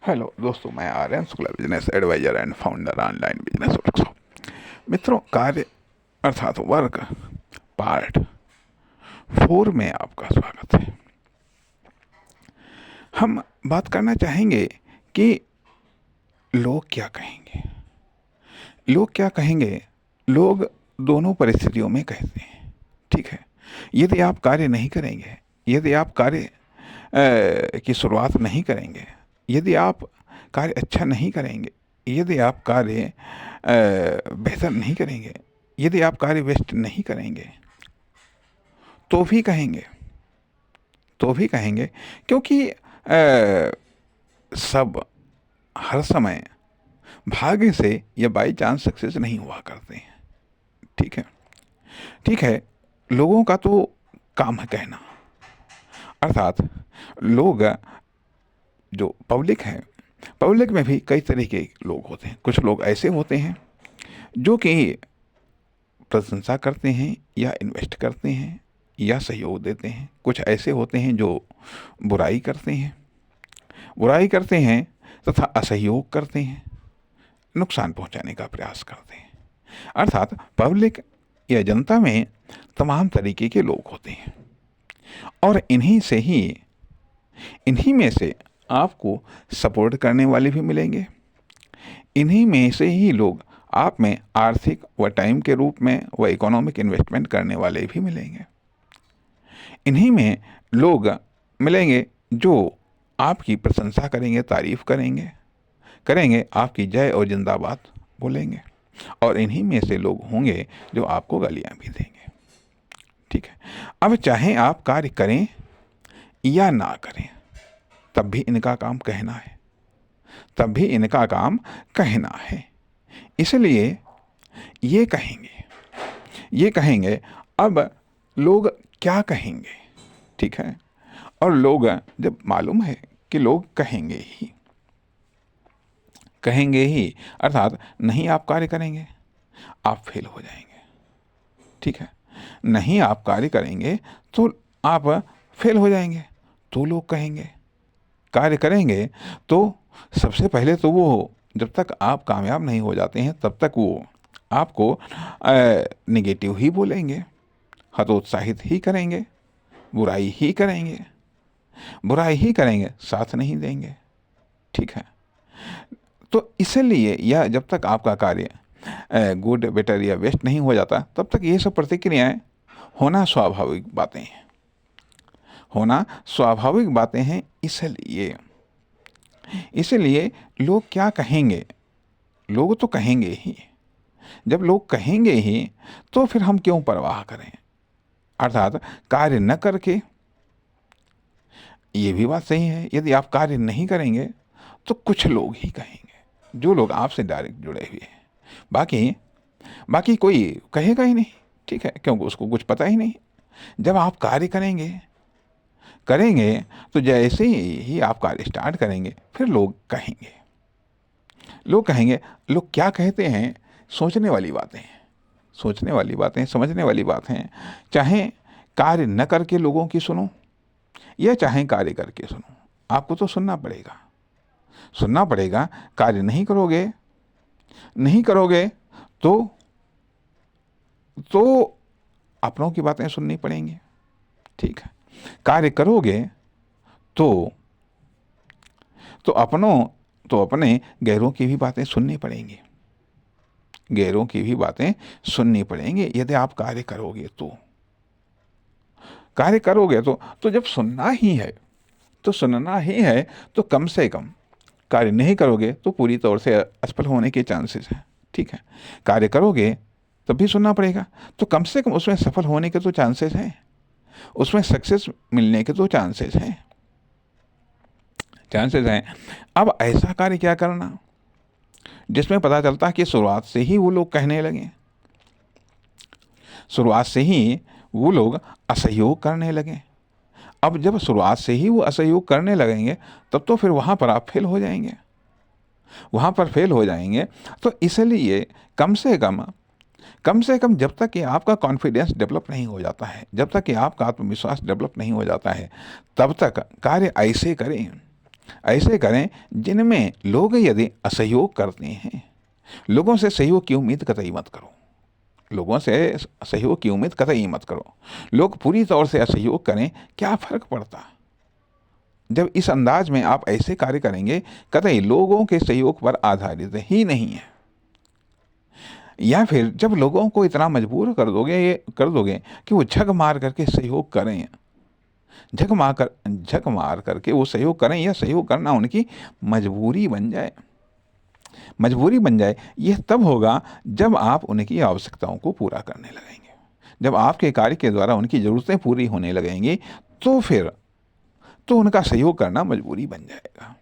Hello दोस्तों, मैं Aryan Shukla, business advisor and founder online business workshop. मित्रों, कार्य अर्थात वर्क पार्ट 4 में आपका स्वागत है। हम बात करना चाहेंगे कि लोग क्या कहेंगे। लोग क्या कहेंगे, लोग दोनों परिस्थितियों में कहते हैं। ठीक है, यदि आप कार्य नहीं करेंगे, यदि आप कार्य की शुरुआत नहीं करेंगे, यदि आप कार्य अच्छा नहीं करेंगे, यदि आप कार्य बेहतर नहीं करेंगे, यदि आप कार्य बेस्ट नहीं करेंगे, तो भी कहेंगे, तो भी कहेंगे। क्योंकि सब हर समय भाग्य से या बाई चांस सक्सेस नहीं हुआ करते हैं। ठीक है, ठीक है। लोगों का तो काम है कहना, अर्थात लोग जो पब्लिक है, पब्लिक में भी कई तरह के लोग होते हैं। कुछ लोग ऐसे होते हैं जो कि प्रशंसा करते हैं या इन्वेस्ट करते हैं या सहयोग देते हैं। कुछ ऐसे होते हैं जो बुराई करते हैं, बुराई करते हैं तथा असहयोग करते हैं, नुकसान पहुंचाने का प्रयास करते हैं। अर्थात पब्लिक या जनता में तमाम तरीके के लोग होते हैं, और इन्हीं में से आपको सपोर्ट करने वाले भी मिलेंगे। इन्हीं में से ही लोग आप में आर्थिक व टाइम के रूप में व इकोनॉमिक इन्वेस्टमेंट करने वाले भी मिलेंगे। इन्हीं में लोग मिलेंगे जो आपकी प्रशंसा करेंगे, तारीफ करेंगे, आपकी जय और जिंदाबाद बोलेंगे। और इन्हीं में से लोग होंगे जो आपको गालियां भी देंगे। ठीक है, अब चाहे आप कार्य करें या ना करें, तब भी इनका काम कहना है, तब भी इनका काम कहना है। इसलिए ये कहेंगे, ये कहेंगे। अब लोग क्या कहेंगे, ठीक है। और लोग, जब मालूम है कि लोग कहेंगे ही, अर्थात नहीं आप कार्य करेंगे, आप फेल हो जाएंगे। ठीक है, नहीं आप कार्य करेंगे तो आप फेल हो जाएंगे, तो लोग कहेंगे। कार्य करेंगे तो सबसे पहले तो वो, जब तक आप कामयाब नहीं हो जाते हैं तब तक वो आपको निगेटिव ही बोलेंगे, हतोत्साहित ही करेंगे, बुराई ही करेंगे, बुराई ही करेंगे, साथ नहीं देंगे। ठीक है, तो इसलिए या जब तक आपका कार्य गुड, बेटर या बेस्ट नहीं हो जाता, तब तक ये सब प्रतिक्रियाएं होना स्वाभाविक बातें हैं, होना स्वाभाविक बातें हैं। इसलिए लोग क्या कहेंगे, लोग तो कहेंगे ही। जब लोग कहेंगे ही तो फिर हम क्यों परवाह करें। अर्थात कार्य न करके, ये भी बात सही है, यदि आप कार्य नहीं करेंगे तो कुछ लोग ही कहेंगे, जो लोग आपसे डायरेक्ट जुड़े हुए हैं। बाकी कोई कहेगा ही नहीं। ठीक है, क्योंकि उसको कुछ पता ही नहीं। जब आप कार्य करेंगे तो जैसे ही आप कार्य स्टार्ट करेंगे, फिर लोग कहेंगे। लोग क्या कहते हैं, सोचने वाली बातें हैं, सोचने वाली बातें, समझने वाली बात हैं। चाहे कार्य न करके लोगों की सुनो या चाहे कार्य करके सुनो, आपको तो सुनना पड़ेगा, सुनना पड़ेगा। कार्य नहीं करोगे तो अपनों की बातें सुननी पड़ेंगी। ठीक है, कार्य करोगे तो अपने गैरों की भी बातें सुननी पड़ेंगी, गैरों की भी बातें सुननी पड़ेंगी। यदि आप कार्य करोगे तो जब सुनना ही है तो कम से कम, कार्य नहीं करोगे तो पूरी तौर से असफल होने के चांसेस हैं। ठीक है, कार्य करोगे तब भी सुनना पड़ेगा, तो कम से कम उसमें सफल होने के तो चांसेस हैं, उसमें सक्सेस मिलने के तो चांसेस हैं। अब ऐसा कार्य क्या करना जिसमें पता चलता है कि शुरुआत से ही वो लोग कहने लगे, शुरुआत से ही वो लोग असहयोग करने लगे। अब जब शुरुआत से ही वो असहयोग करने लगेंगे, तब तो फिर वहाँ पर आप फेल हो जाएंगे, तो इसलिए कम से कम जब तक कि आपका कॉन्फिडेंस डेवलप नहीं हो जाता है, जब तक कि आपका आत्मविश्वास डेवलप नहीं हो जाता है, तब तक कार्य ऐसे करें ऐसे करें जिनमें लोग यदि असहयोग करते हैं। लोगों से सहयोग की उम्मीद कतई मत करो। लोगों से सहयोग की उम्मीद कतई मत करो। लोग पूरी तौर से असहयोग करें, क्या फर्क पड़ता। जब इस अंदाज में आप ऐसे कार्य करेंगे, कतई लोगों के सहयोग पर आधारित ही नहीं है। या फिर जब लोगों को इतना मजबूर कर दोगे कि वो झक मार करके सहयोग करें, झक मार करके वो सहयोग करें, या सहयोग करना उनकी मजबूरी बन जाए। मजबूरी बन जाए, यह तब होगा जब आप उनकी आवश्यकताओं को पूरा करने लगेंगे, जब आपके कार्य के द्वारा उनकी ज़रूरतें पूरी होने लगेंगी, तो फिर तो उनका सहयोग करना मजबूरी बन जाएगा,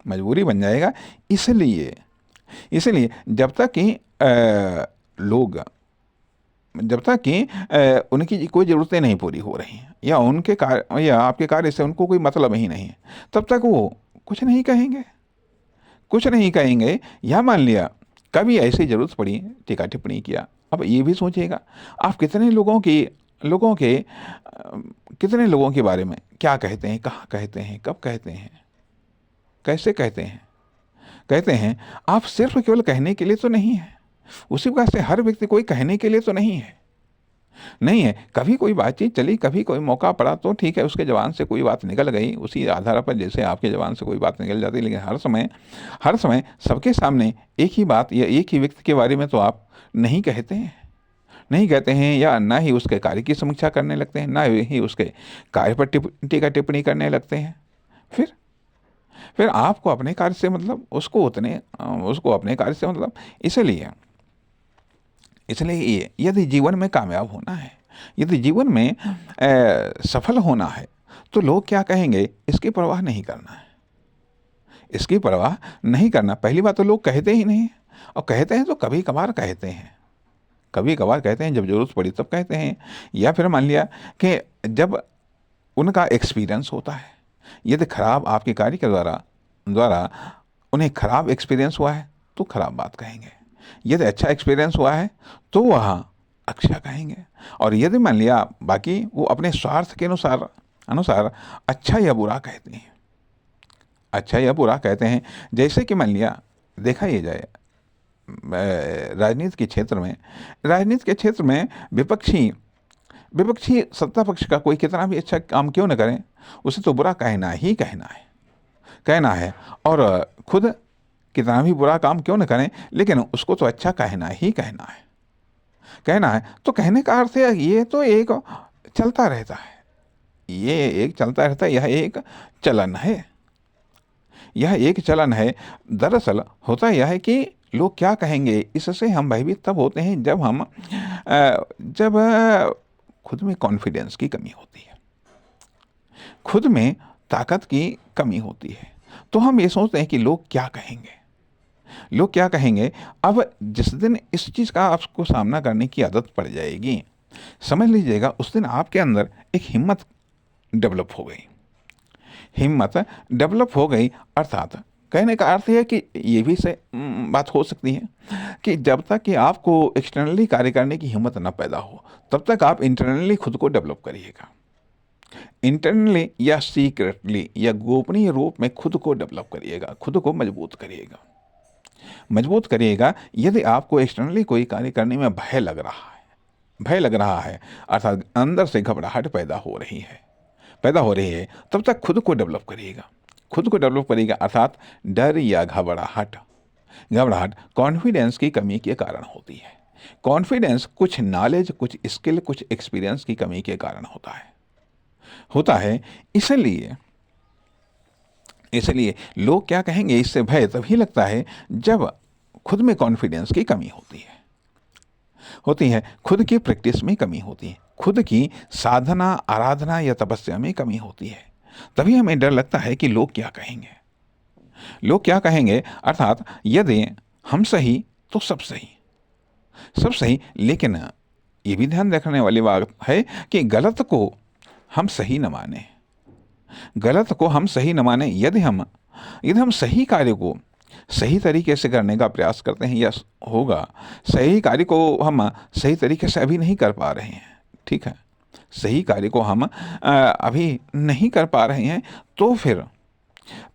मजबूरी बन जाएगा। इसलिए जब तक कि लोग, जब तक कि उनकी कोई ज़रूरतें नहीं पूरी हो रही हैं, या उनके कार्य या आपके कार्य से उनको कोई मतलब ही नहीं है, तब तक वो कुछ नहीं कहेंगे। या मान लिया कभी ऐसी ज़रूरत पड़ी, टीका टिप्पणी किया। अब ये भी सोचिएगा, आप कितने लोगों के बारे में क्या कहते हैं, कहाँ कहते हैं, कब कहते हैं, कैसे कहते हैं। आप सिर्फ केवल कहने के लिए तो नहीं है। उसी प्रकार से हर व्यक्ति कोई कहने के लिए तो नहीं है। कभी कोई बातचीत चली, कभी कोई मौका पड़ा तो ठीक है, उसके जवान से कोई बात निकल गई, उसी आधार पर जैसे आपके जवान से कोई बात निकल जाती। लेकिन हर समय सबके सामने एक ही बात या एक ही व्यक्ति के बारे में तो आप नहीं कहते हैं, या ना ही उसके कार्य की समीक्षा करने लगते हैं, ना ही उसके कार्य पर टीका टिप्पणी करने लगते हैं। फिर आपको अपने कार्य से मतलब, उसको अपने कार्य से मतलब। इसलिए यदि जीवन में कामयाब होना है, यदि जीवन में सफल होना है, तो लोग क्या कहेंगे इसकी परवाह नहीं करना। पहली बात तो लोग कहते ही नहीं, और कहते हैं तो कभी कभार कहते हैं, जब जरूरत पड़ी तब कहते हैं। या फिर मान लिया कि जब उनका एक्सपीरियंस होता है, यदि खराब आपके कार्य के द्वारा उन्हें खराब एक्सपीरियंस हुआ है तो खराब बात कहेंगे। यदि अच्छा एक्सपीरियंस हुआ है तो वह अच्छा कहेंगे। और यदि मान लिया बाकी वो अपने स्वार्थ के अनुसार अच्छा या बुरा कहते हैं। जैसे कि मान लिया देखा ये जाए राजनीति के क्षेत्र में विपक्षी सत्ता पक्ष का कोई कितना भी अच्छा काम क्यों न करें, उसे तो बुरा कहना है। और खुद कितना भी बुरा काम क्यों न करें, लेकिन उसको तो अच्छा कहना है। तो कहने का अर्थ है ये तो एक चलता रहता है, यह एक चलन है। दरअसल होता यह है कि लोग क्या कहेंगे, इससे हम भयभीत तब होते हैं जब खुद में कॉन्फिडेंस की कमी होती है, खुद में ताकत की कमी होती है। तो हम ये सोचते हैं कि लोग क्या कहेंगे। अब जिस दिन इस चीज़ का आपको सामना करने की आदत पड़ जाएगी, समझ लीजिएगा उस दिन आपके अंदर एक हिम्मत डेवलप हो गई। अर्थात कहने का अर्थ है कि ये भी से बात हो सकती है कि जब तक कि आपको एक्सटर्नली कार्य करने की हिम्मत न पैदा हो, तब तक आप इंटरनली खुद को डेवलप करिएगा। इंटरनली या सीक्रेटली या गोपनीय रूप में खुद को डेवलप करिएगा, खुद को मजबूत करिएगा। यदि आपको एक्सटर्नली कोई कार्य करने में भय लग रहा है, अर्थात अंदर से घबराहट पैदा हो रही है, तब तक खुद को डेवलप करिएगा। अर्थात डर या घबराहट कॉन्फिडेंस की कमी के कारण होती है। कॉन्फिडेंस कुछ नॉलेज, कुछ स्किल, कुछ एक्सपीरियंस की कमी के कारण होता है। इसलिए लोग क्या कहेंगे, इससे भय तभी लगता है जब खुद में कॉन्फिडेंस की कमी होती है, खुद की प्रैक्टिस में कमी होती है, खुद की साधना, आराधना या तपस्या में कमी होती है। तभी हमें डर लगता है कि लोग क्या कहेंगे। अर्थात यदि हम सही तो सब सही। लेकिन ये भी ध्यान रखने वाली बात है कि गलत को हम सही न माने। यदि हम सही कार्य को सही तरीके से करने का प्रयास करते हैं, या होगा सही कार्य को हम सही तरीके से अभी नहीं कर पा रहे हैं, ठीक है, सही कार्य को हम अभी नहीं कर पा रहे हैं, तो फिर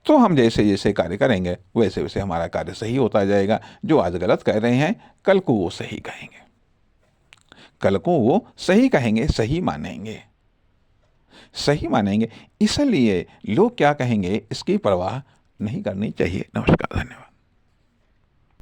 तो हम जैसे जैसे कार्य करेंगे वैसे वैसे हमारा कार्य सही होता जाएगा। जो आज गलत कह रहे हैं कल को वो सही कहेंगे, कल को वो सही कहेंगे, सही मानेंगे, सही मानेंगे। इसलिए लोग क्या कहेंगे इसकी परवाह नहीं करनी चाहिए। नमस्कार, धन्यवाद।